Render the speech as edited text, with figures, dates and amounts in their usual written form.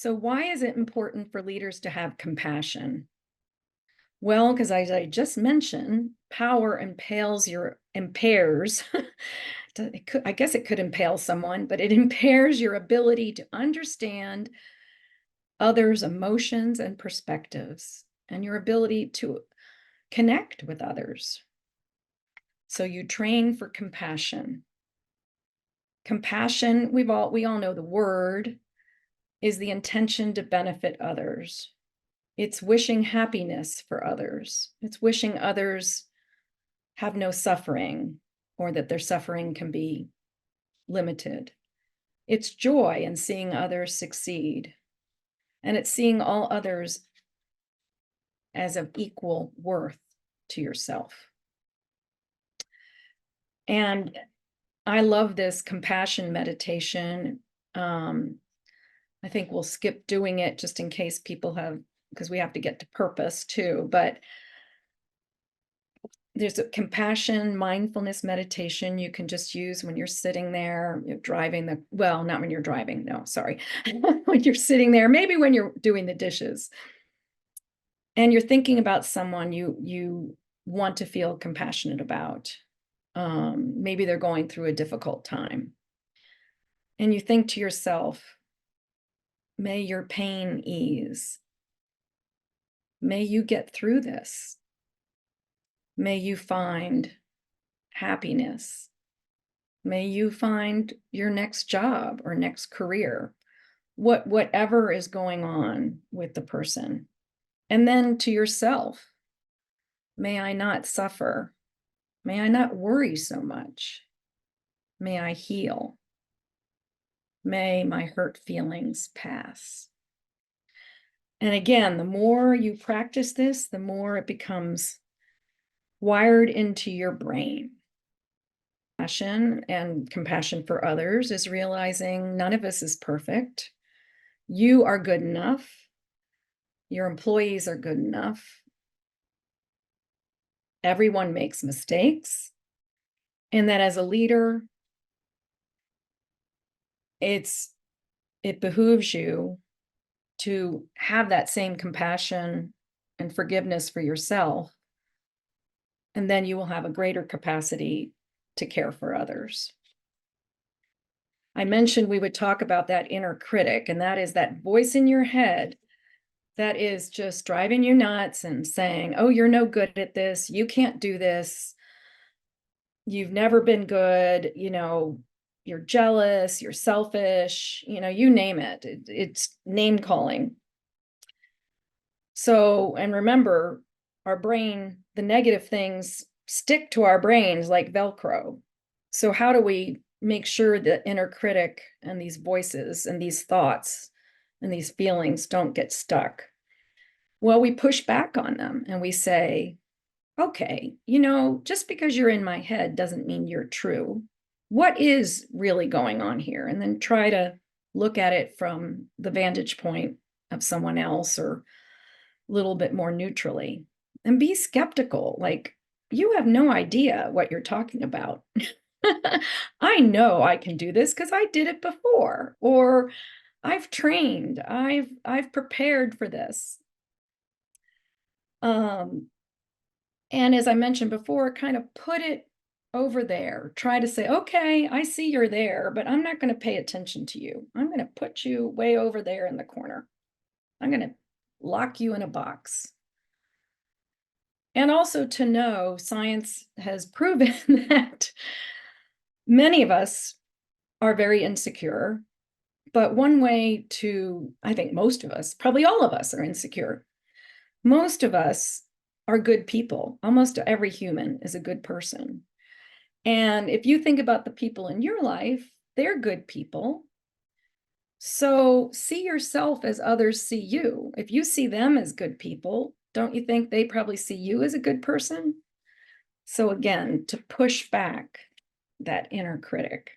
So why is it important for leaders to have compassion? Well, because as I just mentioned, power impairs. I guess it could impale someone, but it impairs your ability to understand others' emotions and perspectives and your ability to connect with others. So you train for compassion. Compassion, we all know the word, is the intention to benefit others. It's wishing happiness for others. It's wishing others have no suffering or that their suffering can be limited. It's joy in seeing others succeed. And it's seeing all others as of equal worth to yourself. And I love this compassion meditation. I think we'll skip doing it just in case people because we have to get to purpose too. But there's a compassion mindfulness meditation you can just use when you're sitting there, you're driving well, not when you're driving, no, sorry. When you're sitting there, maybe when you're doing the dishes and you're thinking about someone you want to feel compassionate about. Maybe they're going through a difficult time. And you think to yourself, may your pain ease. May you get through this. May you find happiness. May you find your next job or next career, whatever is going on with the person. And then to yourself, may I not suffer. May I not worry so much. May I heal. May my hurt feelings pass. And again, the more you practice this, the more it becomes wired into your brain. Compassion and compassion for others is realizing none of us is perfect. You are good enough. Your employees are good enough. Everyone makes mistakes. And that as a leader, it behooves you to have that same compassion and forgiveness for yourself. And then you will have a greater capacity to care for others. I mentioned we would talk about that inner critic, and that is that voice in your head that is just driving you nuts and saying, oh, you're no good at this. You can't do this. You've never been good. You're jealous, you're selfish, you name it. It's name calling. So, and remember, our brain, the negative things stick to our brains like Velcro. So how do we make sure that inner critic and these voices and these thoughts and these feelings don't get stuck? Well, we push back on them and we say, okay, just because you're in my head doesn't mean you're true. What is really going on here? And then try to look at it from the vantage point of someone else or a little bit more neutrally, and be skeptical. Like, you have no idea what you're talking about. I know I can do this because I did it before, or I've trained, I've prepared for this. And as I mentioned before, kind of put it over there. Try to say, okay, I see you're there, but I'm not going to pay attention to you. I'm going to put you way over there in the corner. I'm going to lock you in a box. And also to know, science has proven that many of us are very insecure. But one way I think most of us, probably all of us, are insecure. Most of us are good people. Almost every human is a good person. And if you think about the people in your life, they're good people. So see yourself as others see you. If you see them as good people, don't you think they probably see you as a good person? So again, to push back that inner critic.